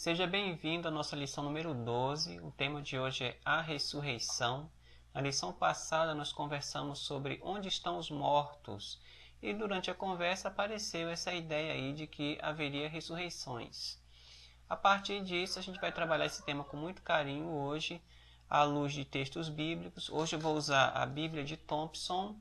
Seja bem-vindo à nossa lição número 12. O tema de hoje é a ressurreição. Na lição passada nós conversamos sobre onde estão os mortos e durante a conversa apareceu essa ideia aí de que haveria ressurreições. A partir disso a gente vai trabalhar esse tema com muito carinho hoje, à luz de textos bíblicos. Hoje eu vou usar a Bíblia de Thompson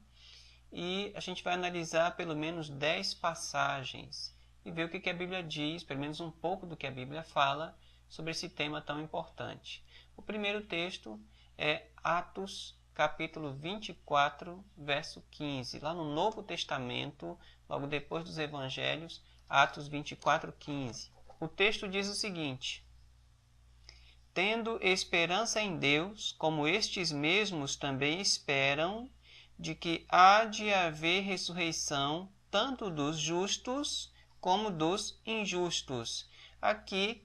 e a gente vai analisar pelo menos 10 passagens e ver o que a Bíblia diz, pelo menos um pouco do que a Bíblia fala sobre esse tema tão importante. O primeiro texto é Atos, capítulo 24, verso 15. Lá no Novo Testamento, logo depois dos Evangelhos, Atos 24, 15. O texto diz o seguinte: tendo esperança em Deus, como estes mesmos também esperam, de que há de haver ressurreição tanto dos justos como dos injustos. Aqui,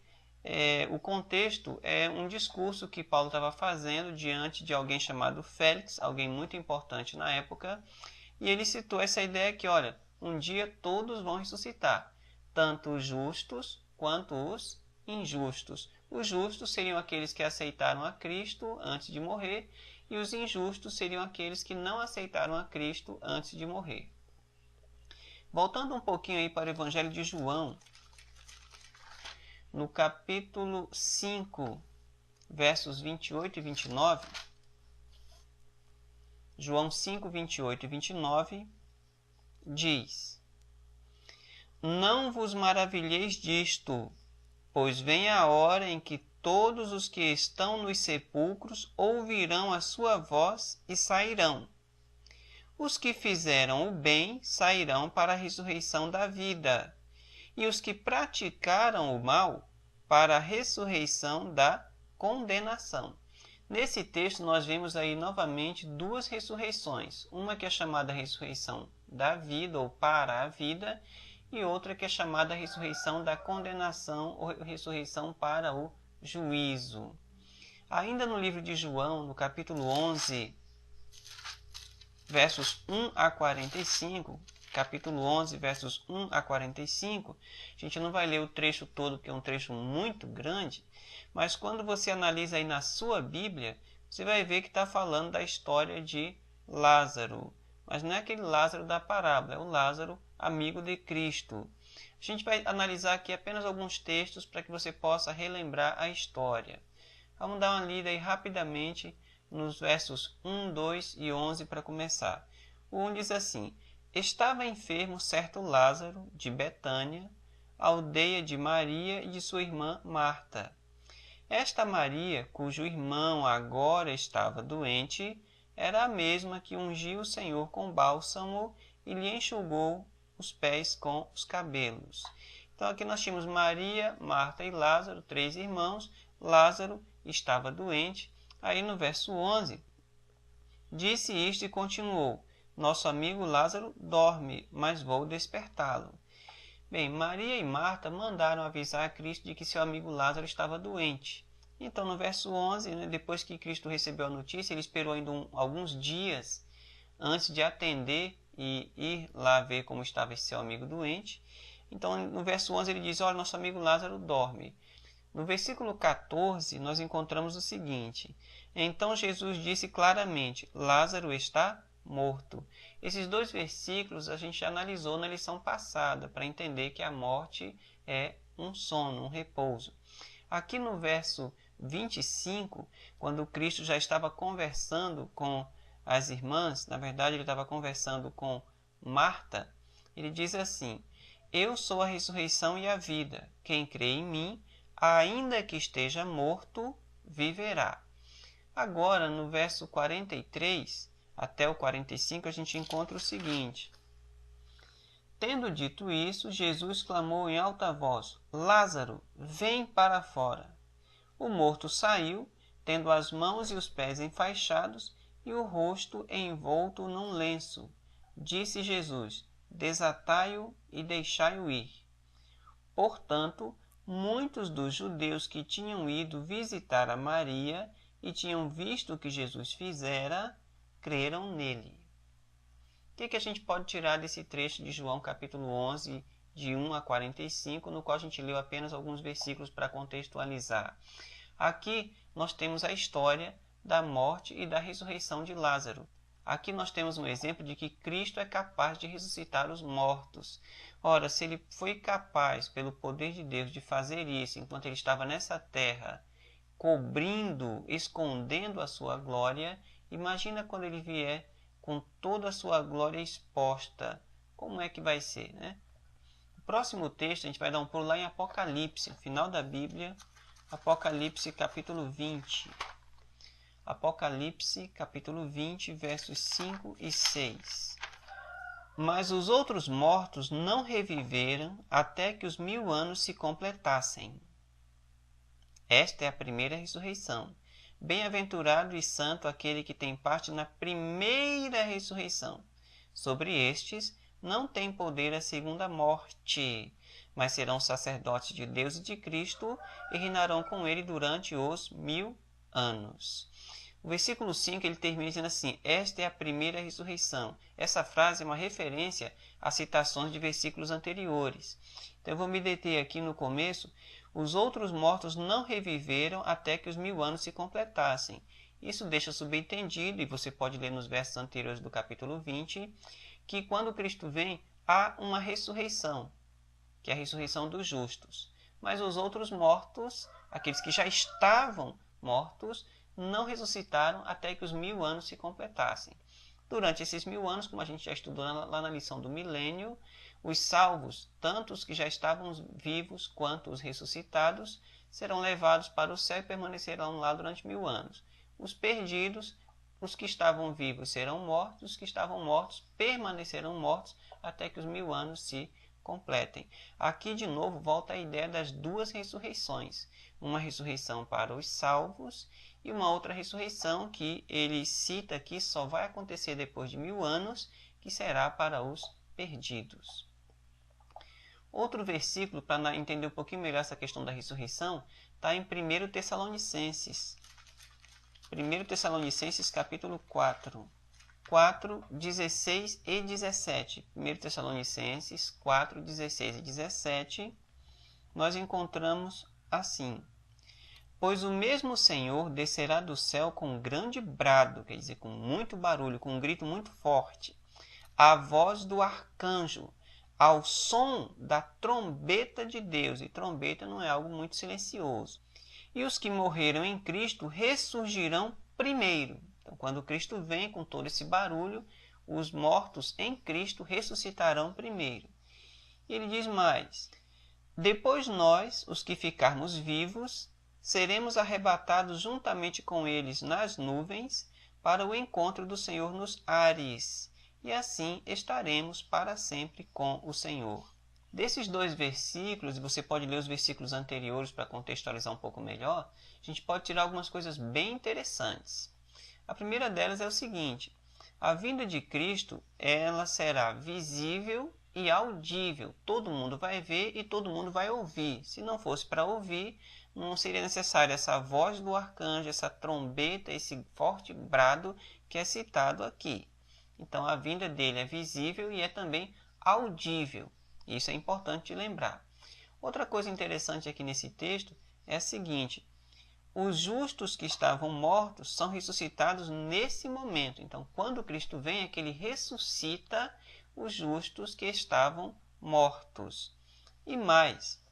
o contexto é um discurso que Paulo estava fazendo diante de alguém chamado Félix, alguém muito importante na época, e ele citou essa ideia que, olha, um dia todos vão ressuscitar, tanto os justos quanto os injustos. Os justos seriam aqueles que aceitaram a Cristo antes de morrer, e os injustos seriam aqueles que não aceitaram a Cristo antes de morrer. Voltando um pouquinho aí para o Evangelho de João, no capítulo 5, versos 28 e 29, João 5, 28 e 29, diz: não vos maravilheis disto, pois vem a hora em que todos os que estão nos sepulcros ouvirão a sua voz e sairão. Os que fizeram o bem sairão para a ressurreição da vida, e os que praticaram o mal para a ressurreição da condenação. Nesse texto nós vemos aí novamente duas ressurreições, uma que é chamada ressurreição da vida ou para a vida, e outra que é chamada ressurreição da condenação ou ressurreição para o juízo. Ainda no livro de João, no capítulo 11, versos 1 a 45, capítulo 11, versos 1 a 45, a gente não vai ler o trecho todo, porque é um trecho muito grande, mas quando você analisa aí na sua Bíblia, você vai ver que está falando da história de Lázaro. Mas não é aquele Lázaro da parábola, é o Lázaro amigo de Cristo. A gente vai analisar aqui apenas alguns textos para que você possa relembrar a história. Vamos dar uma lida aí rapidamente nos versos 1, 2 e 11 para começar. O 1 diz assim: estava enfermo certo Lázaro de Betânia, aldeia de Maria e de sua irmã Marta. Esta Maria, cujo irmão agora estava doente, era a mesma que ungiu o Senhor com bálsamo e lhe enxugou os pés com os cabelos. Então aqui nós tínhamos Maria, Marta e Lázaro, três irmãos. Lázaro estava doente. Aí no verso 11, disse isto e continuou: nosso amigo Lázaro dorme, mas vou despertá-lo. Bem, Maria e Marta mandaram avisar a Cristo de que seu amigo Lázaro estava doente. Então no verso 11, depois que Cristo recebeu a notícia, ele esperou ainda alguns dias antes de atender e ir lá ver como estava esse seu amigo doente. Então no verso 11 ele diz: olha, nosso amigo Lázaro dorme. No versículo 14 nós encontramos o seguinte: então Jesus disse claramente: Lázaro está morto. Esses dois versículos a gente analisou na lição passada para entender que a morte é um sono, um repouso. Aqui no verso 25, quando Cristo já estava conversando com as irmãs, na verdade ele estava conversando com Marta, ele diz assim: eu sou a ressurreição e a vida. Quem crê em mim, ainda que esteja morto, viverá. Agora, no verso 43 até o 45, a gente encontra o seguinte: tendo dito isso, Jesus clamou em alta voz: Lázaro, vem para fora. O morto saiu, tendo as mãos e os pés enfaixados e o rosto envolto num lenço. Disse Jesus: desatai-o e deixai-o ir. Portanto, muitos dos judeus que tinham ido visitar a Maria e tinham visto o que Jesus fizera, creram nele. O que a gente pode tirar desse trecho de João capítulo 11 de 1 a 45, no qual a gente leu apenas alguns versículos para contextualizar. Aqui nós temos a história da morte e da ressurreição de Lázaro. Aqui nós temos um exemplo de que Cristo é capaz de ressuscitar os mortos. Ora, se ele foi capaz, pelo poder de Deus, de fazer isso enquanto ele estava nessa terra, cobrindo, escondendo a sua glória, imagina quando ele vier com toda a sua glória exposta. Como é que vai ser, né? O próximo texto, a gente vai dar um pulo lá em Apocalipse, no final da Bíblia, Apocalipse capítulo 20. Apocalipse capítulo 20, versos 5 e 6. Mas os outros mortos não reviveram até que os 1000 anos se completassem. Esta é a primeira ressurreição. Bem-aventurado e santo aquele que tem parte na primeira ressurreição. Sobre estes não tem poder a segunda morte, mas serão sacerdotes de Deus e de Cristo e reinarão com ele durante os 1000 anos. O versículo 5 ele termina dizendo assim: esta é a primeira ressurreição. Essa frase é uma referência a citações de versículos anteriores. Então eu vou me deter aqui no começo. Os outros mortos não reviveram até que os 1000 anos se completassem. Isso deixa subentendido, e você pode ler nos versos anteriores do capítulo 20, que quando Cristo vem, há uma ressurreição, que é a ressurreição dos justos. Mas os outros mortos, aqueles que já estavam mortos, não ressuscitaram até que os 1000 anos se completassem. Durante esses 1000 anos, como a gente já estudou lá na lição do milênio, os salvos, tanto os que já estavam vivos quanto os ressuscitados, serão levados para o céu e permanecerão lá durante 1000 anos. Os perdidos, os que estavam vivos serão mortos, os que estavam mortos permanecerão mortos até que os 1000 anos se completem. Aqui de novo volta a ideia das duas ressurreições. Uma ressurreição para os salvos e uma outra ressurreição que ele cita aqui só vai acontecer depois de 1000 anos, que será para os perdidos. Outro versículo, para entender um pouquinho melhor essa questão da ressurreição, está em 1 Tessalonicenses. 1 Tessalonicenses capítulo 4. 4, 16 e 17. 1 Tessalonicenses 4, 16 e 17, nós encontramos assim: pois o mesmo Senhor descerá do céu com um grande brado, quer dizer, com muito barulho, com um grito muito forte, a voz do arcanjo, ao som da trombeta de Deus. E trombeta não é algo muito silencioso. E os que morreram em Cristo ressurgirão primeiro. Então, quando Cristo vem com todo esse barulho, os mortos em Cristo ressuscitarão primeiro. E ele diz mais: depois nós, os que ficarmos vivos, seremos arrebatados juntamente com eles nas nuvens para o encontro do Senhor nos ares, e assim estaremos para sempre com o Senhor. Desses dois versículos, e você pode ler os versículos anteriores para contextualizar um pouco melhor, a gente pode tirar algumas coisas bem interessantes. A primeira delas é o seguinte: a vinda de Cristo, ela será visível e audível. Todo mundo vai ver e todo mundo vai ouvir. Se não fosse para ouvir, não seria necessária essa voz do arcanjo, essa trombeta, esse forte brado que é citado aqui. Então a vinda dele é visível e é também audível. Isso é importante lembrar. Outra coisa interessante aqui nesse texto é a seguinte: os justos que estavam mortos são ressuscitados nesse momento. Então, quando Cristo vem, é que ele ressuscita os justos que estavam mortos. E mais,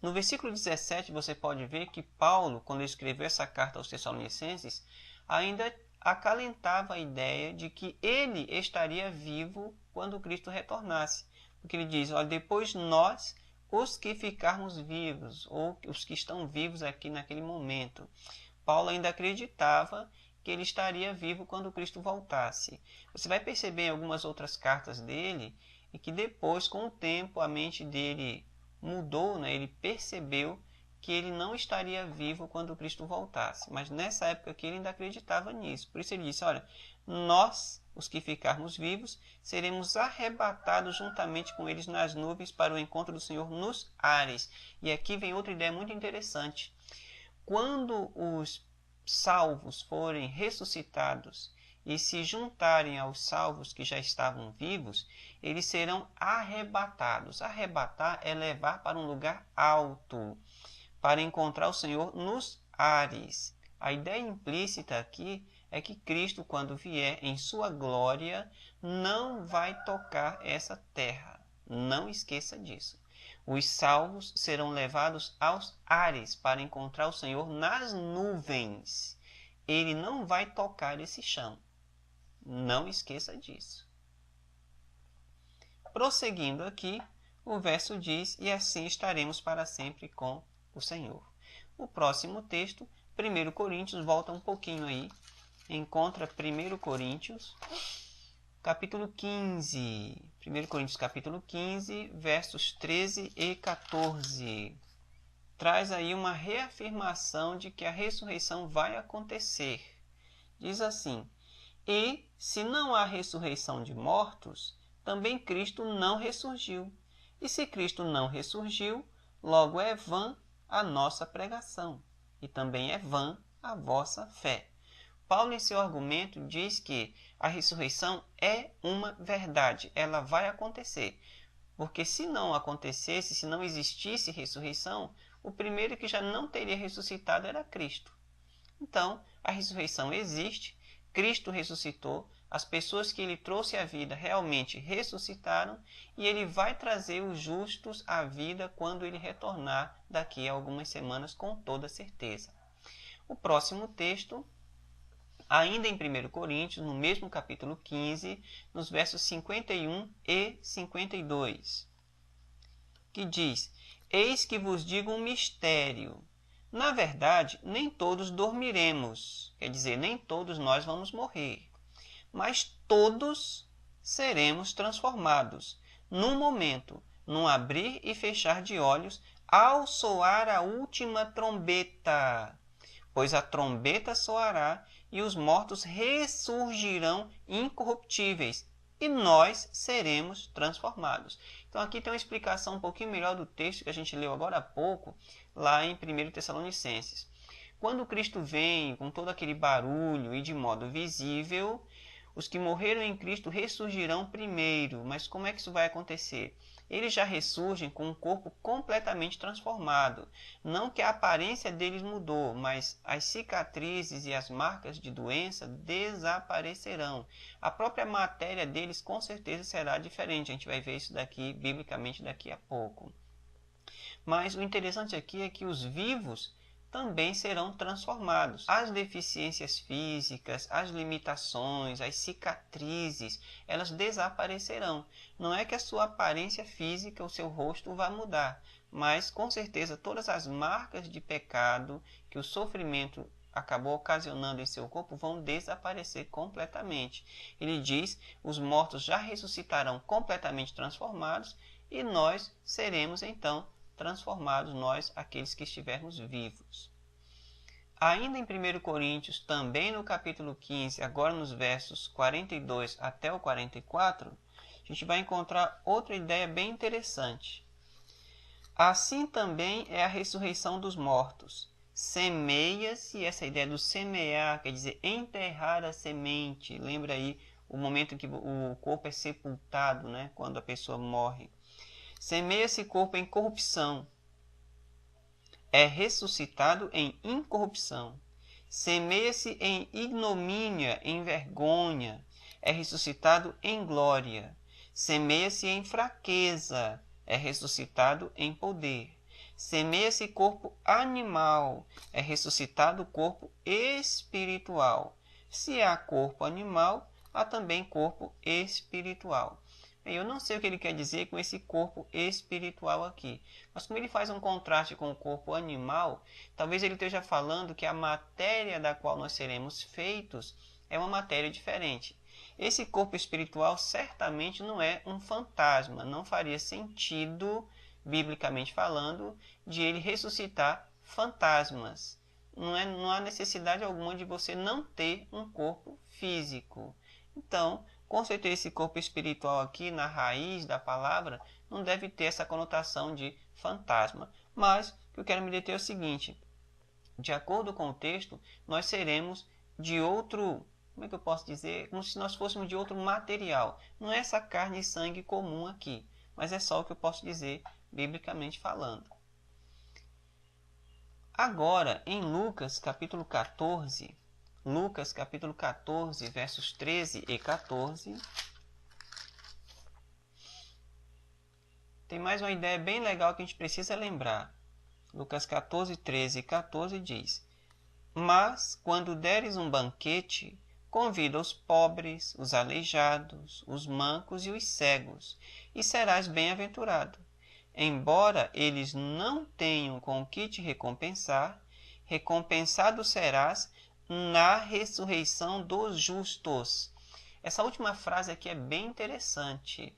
no versículo 17 você pode ver que Paulo, quando escreveu essa carta aos Tessalonicenses, ainda acalentava a ideia de que ele estaria vivo quando Cristo retornasse. Porque ele diz: olha, depois nós, os que ficarmos vivos, ou os que estão vivos aqui naquele momento. Paulo ainda acreditava que ele estaria vivo quando Cristo voltasse. Você vai perceber em algumas outras cartas dele e que depois, com o tempo, a mente dele mudou, né? Ele percebeu que ele não estaria vivo quando Cristo voltasse. Mas nessa época aqui ele ainda acreditava nisso. Por isso ele disse: olha, nós, os que ficarmos vivos, seremos arrebatados juntamente com eles nas nuvens para o encontro do Senhor nos ares. E aqui vem outra ideia muito interessante. Quando os salvos forem ressuscitados e se juntarem aos salvos que já estavam vivos, eles serão arrebatados. Arrebatar é levar para um lugar alto, para encontrar o Senhor nos ares. A ideia implícita aqui é que Cristo, quando vier em sua glória, não vai tocar essa terra. Não esqueça disso. Os salvos serão levados aos ares para encontrar o Senhor nas nuvens. Ele não vai tocar esse chão. Não esqueça disso. Prosseguindo aqui, o verso diz: e assim estaremos para sempre com o Senhor. O próximo texto, 1 Coríntios, volta um pouquinho aí. Encontra 1 Coríntios, capítulo 15. 1 Coríntios, capítulo 15, versos 13 e 14. Traz aí uma reafirmação de que a ressurreição vai acontecer. Diz assim: e se não há ressurreição de mortos, também Cristo não ressurgiu. E se Cristo não ressurgiu, logo é vã a nossa pregação, e também é vã a vossa fé. Paulo, em seu argumento, diz que a ressurreição é uma verdade, ela vai acontecer. Porque se não acontecesse, se não existisse ressurreição, o primeiro que já não teria ressuscitado era Cristo. Então, a ressurreição existe, Cristo ressuscitou, as pessoas que ele trouxe à vida realmente ressuscitaram, e ele vai trazer os justos à vida quando ele retornar daqui a algumas semanas, com toda certeza. O próximo texto, ainda em 1 Coríntios, no mesmo capítulo 15, nos versos 51 e 52, que diz: eis que vos digo um mistério. Na verdade, nem todos dormiremos, quer dizer, nem todos nós vamos morrer, mas todos seremos transformados, num momento, num abrir e fechar de olhos, ao soar a última trombeta. Pois a trombeta soará, e os mortos ressurgirão incorruptíveis, e nós seremos transformados. Então aqui tem uma explicação um pouquinho melhor do texto que a gente leu agora há pouco, lá em 1 Tessalonicenses. Quando Cristo vem com todo aquele barulho e de modo visível, os que morreram em Cristo ressurgirão primeiro. Mas como é que isso vai acontecer? Eles já ressurgem com um corpo completamente transformado. Não que a aparência deles mudou, mas as cicatrizes e as marcas de doença desaparecerão. A própria matéria deles com certeza será diferente. A gente vai ver isso daqui biblicamente daqui a pouco. Mas o interessante aqui é que os vivos também serão transformados. As deficiências físicas, as limitações, as cicatrizes, elas desaparecerão. Não é que a sua aparência física, o seu rosto vai mudar, mas com certeza todas as marcas de pecado que o sofrimento acabou ocasionando em seu corpo vão desaparecer completamente. Ele diz: os mortos já ressuscitarão completamente transformados, e nós seremos então transformados, nós, aqueles que estivermos vivos. Ainda em 1 Coríntios, também no capítulo 15, agora nos versos 42 até o 44, a gente vai encontrar outra ideia bem interessante. Assim também é a ressurreição dos mortos. Semeia-se, essa ideia do semear, quer dizer, enterrar a semente. Lembra aí o momento em que o corpo é sepultado, né? Quando a pessoa morre. Semeia-se corpo em corrupção, é ressuscitado em incorrupção. Semeia-se em ignomínia, em vergonha, é ressuscitado em glória. Semeia-se em fraqueza, é ressuscitado em poder. Semeia-se corpo animal, é ressuscitado corpo espiritual. Se há corpo animal, há também corpo espiritual. Eu não sei o que ele quer dizer com esse corpo espiritual aqui, mas como ele faz um contraste com o corpo animal, talvez ele esteja falando que a matéria da qual nós seremos feitos é uma matéria diferente. Esse corpo espiritual certamente não é um fantasma, não faria sentido, biblicamente falando, de ele ressuscitar fantasmas. Não há necessidade alguma de você não ter um corpo físico. Então, com certeza, esse corpo espiritual aqui, na raiz da palavra, não deve ter essa conotação de fantasma. Mas o que eu quero me deter é o seguinte: de acordo com o texto, nós seremos de outro como é que eu posso dizer? Como se nós fôssemos de outro material. Não é essa carne e sangue comum aqui, mas é só o que eu posso dizer biblicamente falando. Agora, em Lucas capítulo 14, versos 13 e 14, tem mais uma ideia bem legal que a gente precisa lembrar. Lucas 14, 13 e 14 diz: Mas, quando deres um banquete, convida os pobres, os aleijados, os mancos e os cegos, e serás bem-aventurado. Embora eles não tenham com o que te recompensar, recompensado serás na ressurreição dos justos. Essa última frase aqui é bem interessante.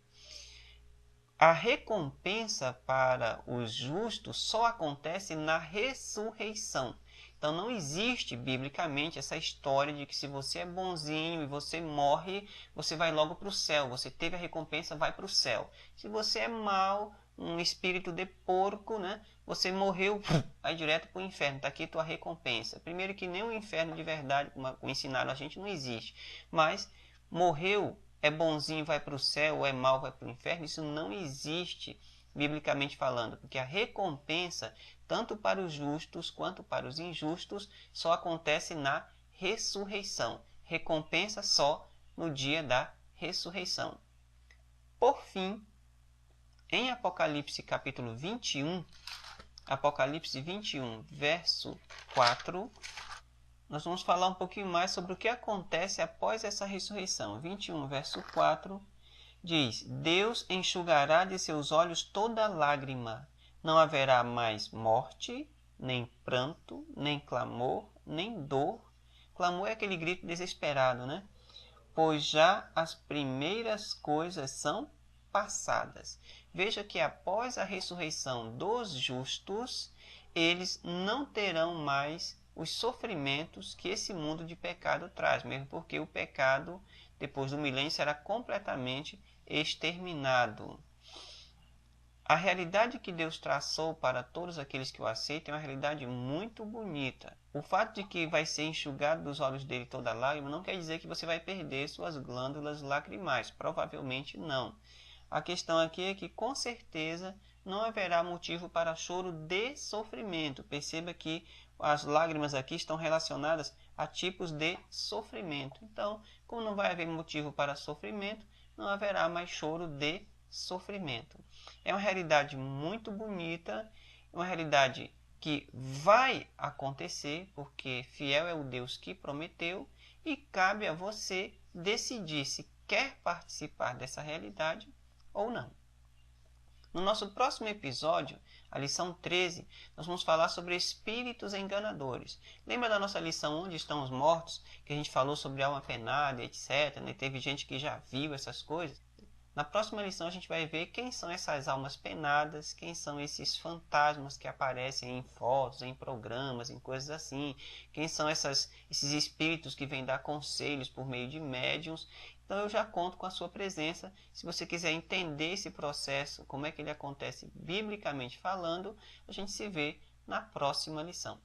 A recompensa para os justos só acontece na ressurreição. Então não existe biblicamente essa história de que se você é bonzinho e você morre, você vai logo para o céu. Você teve a recompensa, vai para o céu. Se você é mau, um espírito de porco, né? Você morreu, vai direto para o inferno. Está aqui tua recompensa. Primeiro que nem o inferno de verdade, como ensinaram a gente, não existe. Mas morreu, é bonzinho, vai para o céu, ou é mau, vai para o inferno. Isso não existe biblicamente falando, porque a recompensa, tanto para os justos quanto para os injustos, só acontece na ressurreição. Recompensa só no dia da ressurreição. Por fim, em Apocalipse capítulo 21, Apocalipse 21, verso 4, nós vamos falar um pouquinho mais sobre o que acontece após essa ressurreição. 21, verso 4, diz: Deus enxugará de seus olhos toda lágrima. Não haverá mais morte, nem pranto, nem clamor, nem dor. Clamor é aquele grito desesperado, né? Pois já as primeiras coisas são passadas. Veja que após a ressurreição dos justos, eles não terão mais os sofrimentos que esse mundo de pecado traz, mesmo porque o pecado, depois do milênio, será completamente exterminado. A realidade que Deus traçou para todos aqueles que o aceitam é uma realidade muito bonita. O fato de que vai ser enxugado dos olhos dele toda lágrima não quer dizer que você vai perder suas glândulas lacrimais. Provavelmente não. A questão aqui é que, com certeza, não haverá motivo para choro de sofrimento. Perceba que as lágrimas aqui estão relacionadas a tipos de sofrimento. Então, como não vai haver motivo para sofrimento, não haverá mais choro de sofrimento. É uma realidade muito bonita, uma realidade que vai acontecer, porque fiel é o Deus que prometeu, e cabe a você decidir se quer participar dessa realidade ou não. No nosso próximo episódio, a lição 13, nós vamos falar sobre espíritos enganadores. Lembra da nossa lição Onde Estão os Mortos? Que a gente falou sobre alma penada, etc. Né? Teve gente que já viu essas coisas. Na próxima lição a gente vai ver quem são essas almas penadas, quem são esses fantasmas que aparecem em fotos, em programas, em coisas assim, quem são esses espíritos que vêm dar conselhos por meio de médiuns. Então eu já conto com a sua presença. Se você quiser entender esse processo, como é que ele acontece biblicamente falando, a gente se vê na próxima lição.